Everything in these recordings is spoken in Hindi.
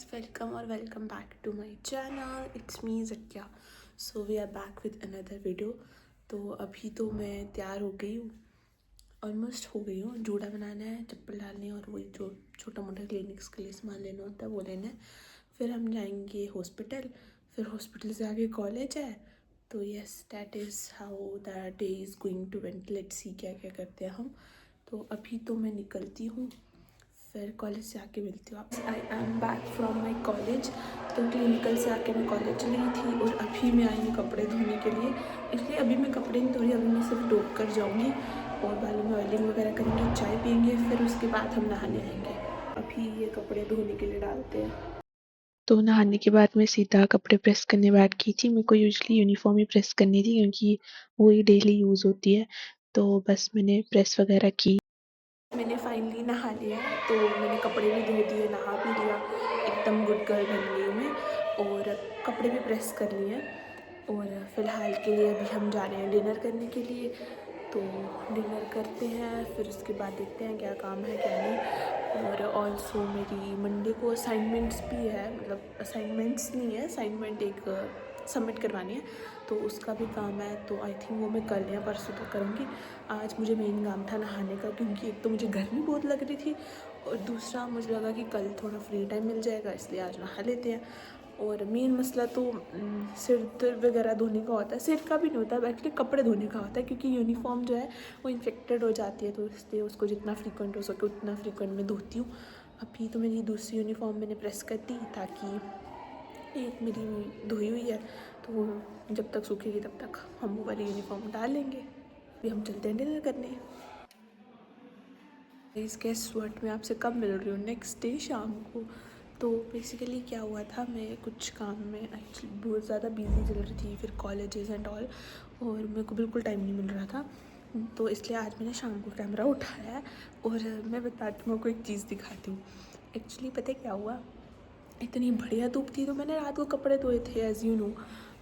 guys, welcome back to my channel. It's me Zakia. So we are back with another video. तो अभी तो मैं तैयार हो गई हूँ, ऑलमोस्ट हो गई हूँ. जूड़ा बनाना है, चप्पल डालनी है और वही जो छोटा मोटा क्लिनिक्स के लिए सामान लेना होता है वो लेना है. फिर हम जाएंगे हॉस्पिटल, फिर हॉस्पिटल से आगे कॉलेज है. तो yes, that is how the day is going to went. Let's see क्या क्या करते हैं हम. तो अभी तो मैं निकलती हूँ, फिर कॉलेज से आके मिलती हूँ आपसे. I am back from my college. तो क्लिनिकल से आके मैं कॉलेज चली गई थी और अभी मैं आई हूँ कपड़े धोने के लिए. इसलिए अभी मैं कपड़े नहीं धो रही, अभी मैं सिर्फ धो कर जाऊँगी और बालों में ऑयलिंग वगैरह करेंगे, चाय पियेंगे, फिर उसके बाद हम नहाने आएंगे. अभी ये कपड़े धोने के लिए डालते हैं. तो नहाने के बाद मैं सीधा कपड़े प्रेस करने बैठ गई थी. मेरे को यूजुअली यूनिफॉर्म ही प्रेस करनी थी क्योंकि वही डेली यूज़ होती है. तो बस मैंने प्रेस वगैरह की. मैंने फाइनली नहा लिया, तो मैंने कपड़े भी धो दिए, नहा भी लिया, एकदम गुड गर्ल बन गई हूँ मैं. और कपड़े भी प्रेस कर लिए. और फ़िलहाल के लिए अभी हम जा रहे हैं डिनर करने के लिए. तो डिनर करते हैं, फिर उसके बाद देखते हैं क्या काम है क्या नहीं. और ऑल्सो मेरी मंडे को असाइनमेंट्स भी है, मतलब असाइनमेंट्स नहीं है, असाइनमेंट एक सबमिट करवानी है, तो उसका भी काम है. तो आई थिंक वो मैं कल या परसों तक करूँगी. आज मुझे मेन काम था नहाने का, क्योंकि एक तो मुझे गर्मी बहुत लग रही थी और दूसरा मुझे लगा कि कल थोड़ा फ्री टाइम मिल जाएगा, इसलिए आज नहा लेते हैं. और मेन मसला तो सिर दर्द वगैरह धोने का होता है. सिर का भी नहीं होता, एक्चुअली कपड़े धोने का होता है, क्योंकि यूनिफॉर्म जो है वो इन्फेक्टेड हो जाती है, तो इसलिए उसको जितना फ्रीक्वेंट हो सके उतना फ्रीक्वेंट में धोती हूँ. अभी तो मेरी दूसरी यूनिफॉर्म मैंने प्रेस कर दी, ताकि एक मेरी धोई हुई है, तो वो जब तक सूखेगी तब तक हम वो वाली यूनिफॉर्म डाल लेंगे. अभी हम चलते हैं डिनर करने. इस गेस्ट वर्ड में आपसे कब मिल रही हूँ, नेक्स्ट डे शाम को. तो बेसिकली क्या हुआ था, मैं कुछ काम में एक्चुअली बहुत ज़्यादा बिजी चल रही थी, फिर कॉलेजेस एंड ऑल, और मेरे को बिल्कुल टाइम नहीं मिल रहा था. तो इसलिए आज मैंने शाम को कैमरा उठाया है और मैं बताती हूँ आपको, एक चीज़ दिखाती हूँ. एक्चुअली पता है क्या हुआ, इतनी बढ़िया धूप थी, तो मैंने रात को कपड़े धोए थे एज़ यू नो,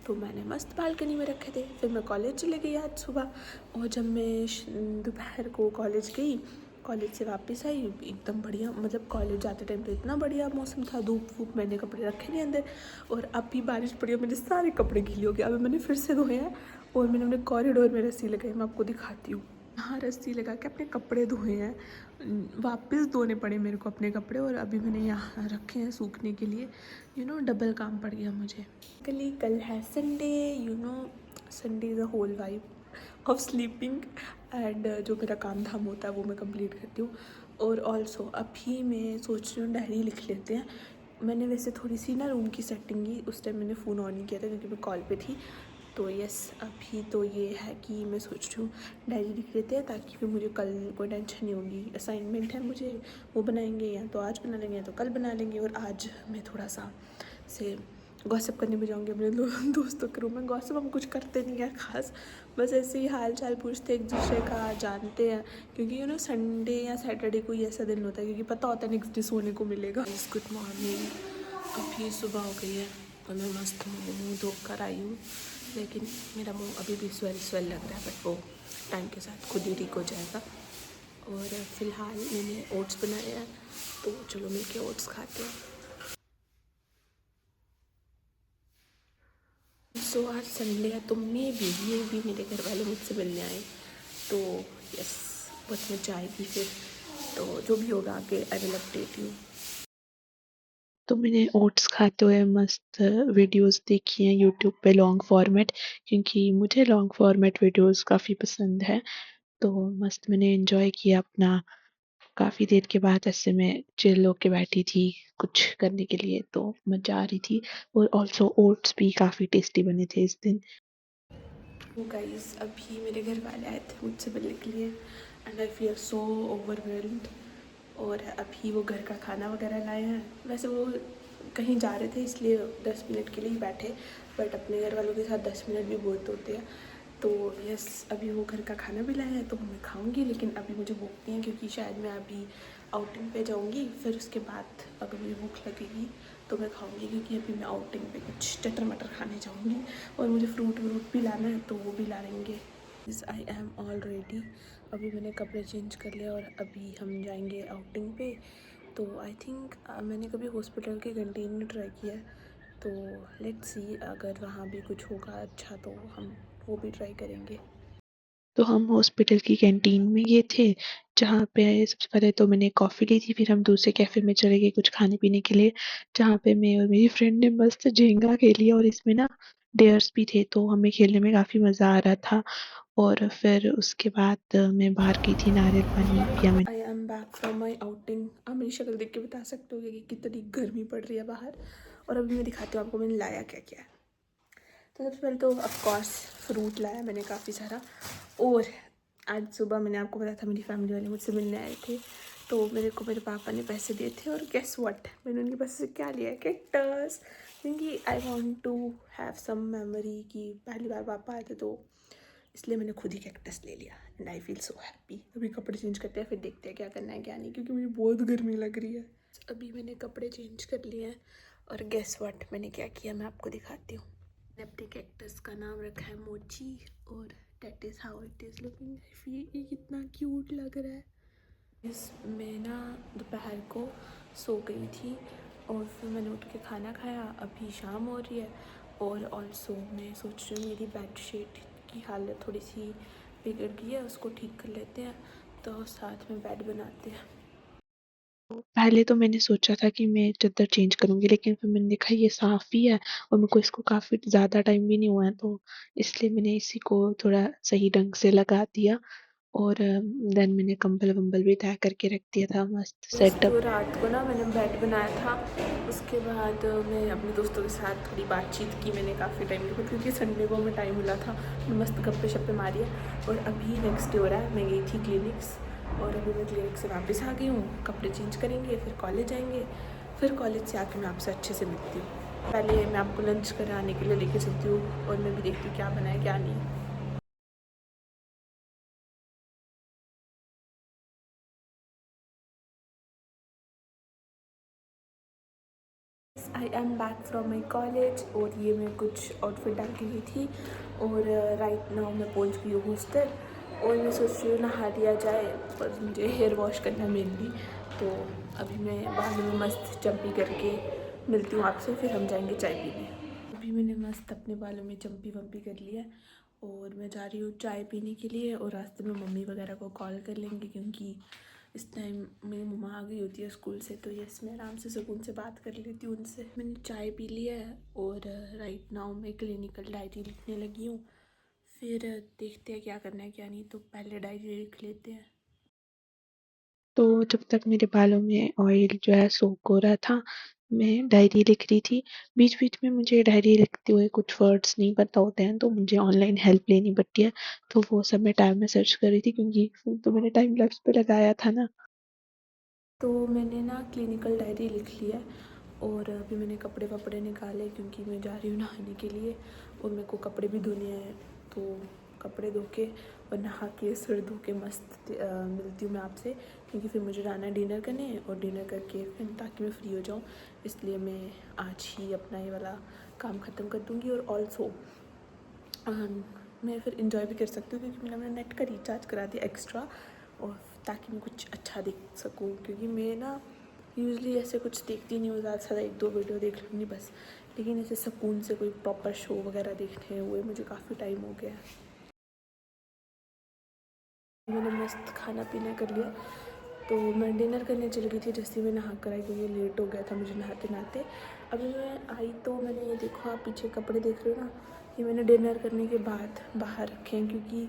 तो मैंने मस्त बालकनी में रखे थे. फिर मैं कॉलेज चले गई आज सुबह, और जब मैं दोपहर को कॉलेज गई, कॉलेज से वापस आई, एकदम बढ़िया, मतलब कॉलेज जाते टाइम तो इतना बढ़िया मौसम था, धूप वूप, मैंने कपड़े रखे नहीं अंदर. और अब भी बारिश पड़ी और मेरे सारे कपड़े गीले हो गए. अब मैंने फिर से धोए हैं और मैंने अपने कॉरिडोर में रस्सी लगाई, मैं आपको दिखाती हूँ. हाँ, रस्सी लगा के अपने कपड़े धोए हैं. वापस धोने पड़े मेरे को अपने कपड़े, और अभी मैंने यहाँ रखे हैं सूखने के लिए. डबल काम पड़ गया मुझे. कल है Sunday. Sunday is a whole vibe of sleeping, and जो मेरा काम धाम होता है वो मैं कंप्लीट करती हूँ. और ऑल्सो अभी मैं सोच रही हूँ डायरी लिख लेते हैं. मैंने वैसे थोड़ी सी ना रूम की सेटिंग की, उस टाइम मैंने फ़ोन ऑन नहीं किया था क्योंकि मैं कॉल पे थी. तो यस, अभी तो ये है कि मैं सोच रही हूँ डायरी लिख लेते हैं, ताकि फिर मुझे कल कोई टेंशन नहीं होगी. असाइनमेंट है मुझे, वो बनाएंगे, या तो आज बना लेंगे या तो कल बना लेंगे. और आज मैं थोड़ा सा से गॉसिप करने भी जाऊँगी अपने दोस्तों के रूम में. गॉसिप हम कुछ करते नहीं है ख़ास, बस ऐसे ही हाल चाल पूछते एक दूसरे का, जानते हैं, क्योंकि संडे या सैटरडे को ही ऐसा दिन होता है, क्योंकि पता होता है नेक्स्ट डे सोने को मिलेगा. Good morning. अभी सुबह हो गई है और मैं मस्त मुँह धो कर आई हूँ, लेकिन मेरा मुंह अभी भी स्वेल लग रहा है, बट वो टाइम के साथ खुद ही ठीक हो जाएगा. और फ़िलहाल मैंने ओट्स बनाए हैं, तो चलो मिलके ओट्स खाते हैं. सो आज संडे है, तो मे भी मेरे घर वाले मुझसे मिलने आए, तो यस, बहुत मजा आएगी फिर. तो जो भी होगा आगे आई विल अपडेट यू. तो मैंने ओट्स खाते हुए मस्त वीडियोस देखी हैं यूट्यूब पे, लॉन्ग फॉर्मेट, क्योंकि मुझे लॉन्ग फॉर्मेट वीडियोस काफ़ी पसंद है. तो मस्त मैंने एंजॉय किया अपना. काफ़ी देर के बाद ऐसे मैं चिल होके बैठी थी कुछ करने के लिए, तो मज़ा आ रही थी. और ऑल्सो ओट्स भी काफ़ी टेस्टी बने थे इस दिन. तो गाइस, अभी मेरे घर वाले आए थे मुझसे मिलने के लिए, and I feel so overwhelmed. और अभी वो घर का खाना वगैरह लाए हैं. वैसे वो कहीं जा रहे थे, इसलिए 10 मिनट के लिए ही बैठे, बट अपने घर वालों के साथ 10 मिनट भी बहुत होते हैं. तो यस, अभी वो घर का खाना भी लाया है, तो मैं खाऊंगी, लेकिन अभी मुझे भूख नहीं है, क्योंकि शायद मैं अभी आउटिंग पे जाऊंगी. फिर उसके बाद अगर मुझे भूख लगेगी तो मैं खाऊंगी, क्योंकि अभी मैं आउटिंग पे कुछ चटर मटर खाने जाऊंगी, और मुझे फ्रूट व्रूट भी लाना है, तो वो भी ला लेंगे. I am all ready. अभी मैंने कपड़े चेंज कर लिया और अभी हम जाएंगे आउटिंग पे. तो आई थिंक मैंने कभी हॉस्पिटल की कैंटीन नहीं ट्राई किया है, तो लेट्स सी अगर वहाँ भी कुछ होगा अच्छा तो हम वो भी ट्राई करेंगे। तो हम हॉस्पिटल की कैंटीन में गए थे, जहाँ पे सबसे पहले तो मैंने कॉफ़ी ली थी, फिर हम दूसरे कैफ़े में चले गए कुछ खाने पीने के लिए, जहाँ पे मैं और मेरी फ्रेंड ने मस्त झेंगा खेली और इसमें ना डेयर्स भी थे, तो हमें खेलने में काफ़ी मज़ा आ रहा था। और फिर उसके बाद मैं बाहर गई थी, नारियल पानी पिया मैंने। I am back from my outing. आप मेरी शक्ल देख के बता सकते हो कि कितनी गर्मी पड़ रही है बाहर, और अभी मैं दिखाती हूँ आपको मैंने लाया क्या क्या है। तो सबसे पहले तो ऑफकोर्स फ्रूट लाया मैंने काफ़ी सारा, और आज सुबह मैंने आपको बताया था मेरी फैमिली वाले मुझसे मिलने आए थे, तो मेरे को मेरे पापा ने पैसे दिए थे, और गेस व्हाट मैंने उनके पैसे से क्या लिया है, कैक्टस। क्योंकि I want to have some memory कि पहली बार पापा आए थे, तो इसलिए मैंने खुद ही कैक्टस ले लिया and I feel so happy. अभी कपड़े चेंज करते हैं, फिर देखते हैं क्या करना है क्या नहीं, क्योंकि मुझे बहुत गर्मी लग रही है। अभी मैंने कपड़े चेंज कर लिए हैं, और गेस व्हाट मैंने क्या किया मैं आपको दिखाती हूँ। मैंने अपने कैक्टस का नाम रखा है मोची, और that is how it is looking. I feel ये कितना क्यूट लग रहा है। मैं ना दोपहर को सो गई थी, और फिर मैंने उठ के खाना खाया, अभी शाम हो रही है। और ऑल्सो मैं सोच रही हूँ मेरी बेडशीट की हालत थोड़ी सी बिगड़ गई है, उसको ठीक कर लेते हैं, तो साथ में बेड बनाते हैं। पहले तो मैंने सोचा था कि मैं चद्दर चेंज करूँगी, लेकिन फिर मैंने देखा ये साफ़ ही है और मेरे को इसको काफ़ी ज़्यादा टाइम भी नहीं हुआ है, तो इसलिए मैंने इसी को थोड़ा सही ढंग से लगा दिया। और देन मैंने कंबल-वंबल भी तय करके रख दिया था मस्त सेटअप। तो रात को ना मैंने बेड बनाया था, उसके बाद मैं अपने दोस्तों के साथ थोड़ी बातचीत की मैंने काफ़ी टाइम के बाद, क्योंकि संडे को हमें टाइम मिला था, मस्त गप्पे शप्पे मारी है। और अभी नेक्स्ट डे हो रहा है, मैं गई थी क्लिनिक्स, और अभी मैं क्लिनिक से वापस आ गई हूँ, कपड़े चेंज करेंगे फिर कॉलेज जाएंगे, फिर कॉलेज से आके मैं आपसे अच्छे से मिलती हूँ। पहले मैं आपको लंच कराने के लिए लेके चलती हूँ, और मैं भी देखती हूँ क्या बनाए क्या नहीं। I am back from my college, और ये मैं कुछ आउटफिट डाल के गई थी, और राइट नाउ मैं पहुंच गई हूँ हॉस्टल, और मैं सोच रही हूँ नहा लिया जाए, पर मुझे हेयर वॉश करना है मेनली। तो अभी मैं बालों में मस्त चम्पी करके मिलती हूँ आपसे, फिर हम जाएंगे चाय पीने। अभी मैंने मस्त अपने बालों में चम्पी वम्पी कर लिया है, और मैं जा रही हूँ चाय पीने के लिए, और रास्ते में मम्मी वगैरह को कॉल कर लेंगे, क्योंकि इस टाइम मेरी मम्मा आ गई होती है स्कूल से, तो यस मैं आराम से सुकून से बात कर लेती हूँ उनसे। मैंने चाय पी लिया है, और राइट नाउ मैं क्लिनिकल डायरी लिखने लगी हूँ, फिर देखते हैं क्या करना है क्या नहीं, तो पहले डायरी लिख लेते हैं। तो जब तक मेरे बालों में ऑयल जो है सोक हो रहा था, मैं डायरी लिख रही थी। बीच-बीच में मुझे डायरी लिखते हुए कुछ वर्ड्स नहीं पता होते हैं, तो मुझे ऑनलाइन हेल्प लेनी पड़ती है। तो वो सब मैं टैब में सर्च कर रही थी, क्योंकि तो मैंने टाइम लैप्स पे लगाया था ना। तो मैंने ना क्लिनिकल डायरी लिख लिया है, और अभी मैंने कपड़े वपड़े निकाले, क्योंकि मैं जा रही हूँ नहाने के लिए, और मेरे को कपड़े भी धोने हैं, तो कपड़े धो के और नहा के सिर धो के मस्त मिलती हूँ मैं आपसे, क्योंकि फिर मुझे जाना है डिनर करने, और डिनर करके फिर ताकि मैं फ्री हो जाऊँ, इसलिए मैं आज ही अपना ये वाला काम ख़त्म कर दूँगी। और ऑल्सो मैं फिर इंजॉय भी कर सकती हूँ, क्योंकि मैंने नेट का रिचार्ज करा दिया एक्स्ट्रा, और ताकि मैं कुछ अच्छा देख सकूँ, क्योंकि मैं ना यूजली ऐसे कुछ देखती नहीं हूँ, ज़्यादा से ज़्यादा एक दो वीडियो देख लूँगी बस, लेकिन ऐसे सुकून से कोई प्रॉपर शो वगैरह देखने हुए मुझे काफ़ी टाइम हो गया है। मैंने मस्त खाना पीना कर लिया, तो मैं डिनर करने चली गई थी, जैसे मैं नहा कर आई, क्योंकि लेट हो गया था मुझे नहाते नहाते। अभी मैं आई तो मैंने ये देखो, आप पीछे कपड़े देख रहे हो ना, ये मैंने डिनर करने के बाद बाहर रखे हैं, क्योंकि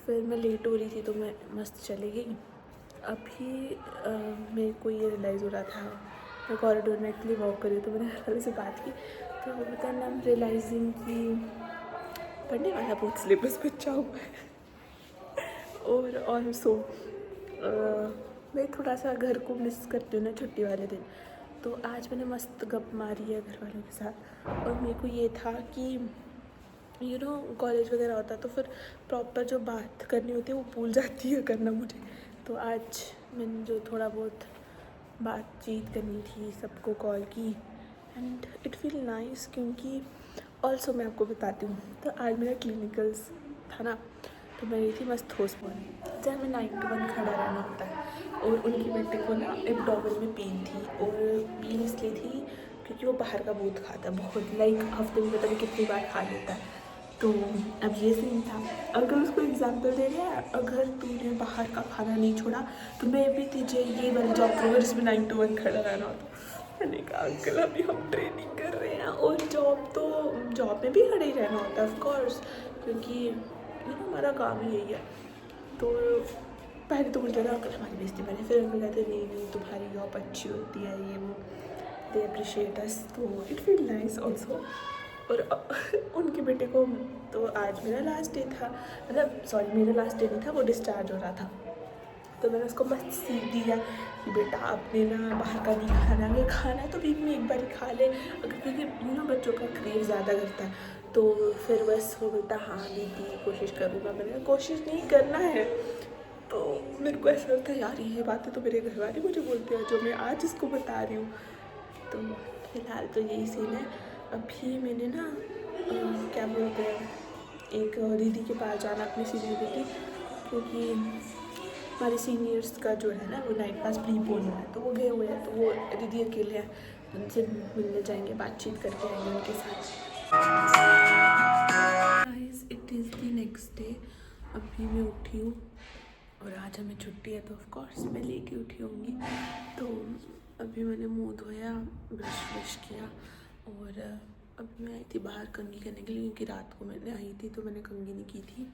फिर मैं लेट हो रही थी, तो मैं मस्त चली गई। अभी मेरे को ये रियलाइज़ हो रहा था, मैं कॉरिडोर में एक्चुअली वॉक कर रही हूँ, तो मैंने घर वाले से बात की, तो वो बता ना रियलाइजिंग कि पढ़ने वाला बहुत सिलेबस बचा हुआ है। और ऑल्सो मैं थोड़ा सा घर को मिस करती हूँ ना छुट्टी वाले दिन, तो आज मैंने मस्त गप मारी है घर वालों के साथ। और मेरे को ये था कि कॉलेज वगैरह होता तो फिर प्रॉपर जो बात करनी होती है वो भूल जाती है करना मुझे, तो आज मैंने जो थोड़ा बहुत बातचीत करनी थी सबको कॉल की, एंड इट फील नाइस। क्योंकि ऑल्सो मैं आपको बताती हूँ, तो आज मेरा क्लिनिकल्स था ना, तो मैं गई थी मस्त हॉस्पिटल, जहाँ में 9 to 1 खड़ा रहना होता है, और उनकी बेटे को ना एब्डोमेन में पेन थी, और पेन इसलिए थी क्योंकि वो बाहर का बहुत खाता है, बहुत, लाइक हफ्ते में पता नहीं कितनी बार खा लेता है। तो अब ये सीन था। अगर उसको एग्जाम्पल दे रहा है, अगर तूने बाहर का खाना नहीं छोड़ा तो मैं भी तुझे ये वाली जॉब दूँगा जिसमें 9 to 1 खड़ा रहना होता। मैंने कहा अंकल अभी हम ट्रेनिंग कर रहे हैं, और जॉब में भी खड़े ही रहना होता है ऑफ कोर्स, क्योंकि ये हमारा काम ही यही है। तो पहले तो मुझे लगा अंकल हमारी बेइज्जती करें, फिर अंकल कहते नहीं नहीं तुम्हारी जॉब अच्छी होती है, ये वो, दे अप्रिशिएट अस, तो इट फील नाइस ऑल्सो। और उनके बेटे को, तो आज मेरा लास्ट डे था, मतलब सॉरी मेरा लास्ट डे नहीं था, वो डिस्चार्ज हो रहा था। तो मैंने उसको मस्त सीख दिया कि बेटा आपने ना बाहर का नहीं खाना, अगर खाना है तो वीक में एक बार ही खा ले, अगर क्योंकि बच्चों का क्रेव ज़्यादा करता है। तो फिर बस वो बेटा हाँ दीदी कोशिश करूँगा, मैंने कहा कोशिश नहीं करना है। तो मेरे को ऐसा लगता है यार ये बातें तो मेरे घर वाले मुझे बोलते हैं जो मैं आज इसको बता रही हूँ। तो फिलहाल तो यही सीन है। अभी मैंने ना क्या बोलते हैं, एक दीदी के पास जाना, अपनी सीनियर दीदी, क्योंकि हमारे सीनियर्स का जो है ना वो नाइट पास प्रीपोन है, तो वो गए हुए हैं, तो वो दीदी अकेले हैं, उनसे मिलने जाएंगे, बातचीत करके आएंगे उनके साथ। Guys it is the next day. अभी मैं उठी हूँ और आज हमें छुट्टी है, तो ऑफ कोर्स मैं लेके उठी होंगी। तो अभी मैंने मुंह धोया, ब्रश व्रश किया, और अभी मैं आई थी बाहर कंघी करने के लिए, क्योंकि रात को मैंने आई थी तो मैंने कंघी नहीं की थी।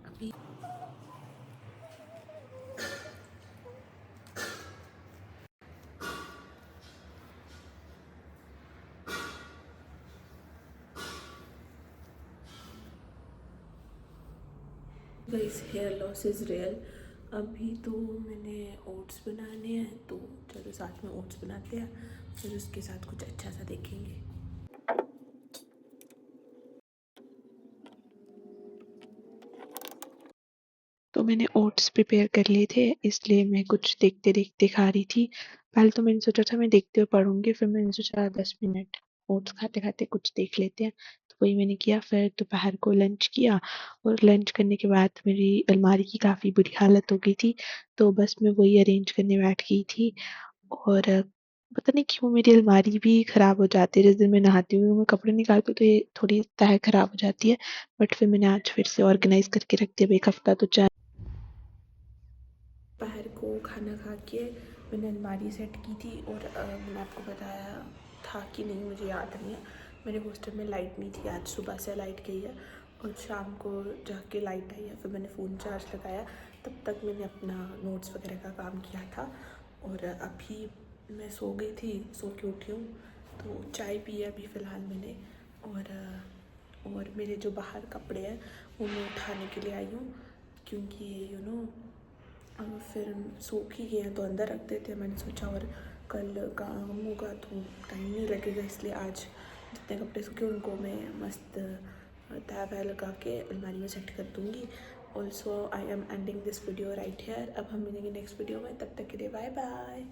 अभी guys hair loss is real. अभी तो मैंने ओट्स बनाने हैं, तो चलो साथ में ओट्स बनाते हैं, फिर उसके साथ कुछ अच्छा सा देखेंगे। तो मैंने ओट्स प्रिपेयर कर लिए थे, इसलिए मैं कुछ देखते देखते खा रही थी। पहले तो मैंने सोचा था मैं देखते हुए पढ़ूंगी, फिर मैंने सोचा 10 मिनट ओट्स खाते खाते कुछ देख लेते हैं, तो वही मैंने किया। फिर दोपहर को लंच किया, और लंच करने के बाद मेरी अलमारी की काफ़ी बुरी हालत हो गई थी, तो बस मैं वही अरेंज करने बैठ गई थी। और पता नहीं क्यों मेरी अलमारी भी ख़राब हो जाती है, जिस दिन मैं नहाती हूँ मैं कपड़े निकालती हूँ तो ये थोड़ी तह ख़राब हो जाती है, बट फिर मैंने आज फिर से ऑर्गेनाइज करके रख दिया। अब एक हफ्ता तो दोपहर को खाना खा के मैंने अलमारी सेट की थी, और मैंने आपको बताया था कि नहीं मुझे याद नहीं है, मेरे हॉस्टल में लाइट नहीं थी, आज सुबह से लाइट गई है और शाम को जाके लाइट आई है। फिर मैंने फ़ोन चार्ज लगाया, तब तक मैंने अपना नोट्स वगैरह का काम किया था, और अभी मैं सो गई थी, सो के उठी हूँ, तो चाय पी है अभी फ़िलहाल मैंने। और मेरे जो बाहर कपड़े हैं वो मैं उठाने के लिए आई हूँ, क्योंकि फिर सूख ही गए हैं तो अंदर रख देते हैं, मैंने सोचा, और कल काम होगा तो टाइम नहीं लगेगा, इसलिए आज जितने कपड़े सूखे उनको मैं मस्त तह वह लगा के अलमारी में सेट कर दूँगी। Also I am ending this video right here. अब हम मिलेंगे नेक्स्ट वीडियो में, तब तक के लिए बाय बाय।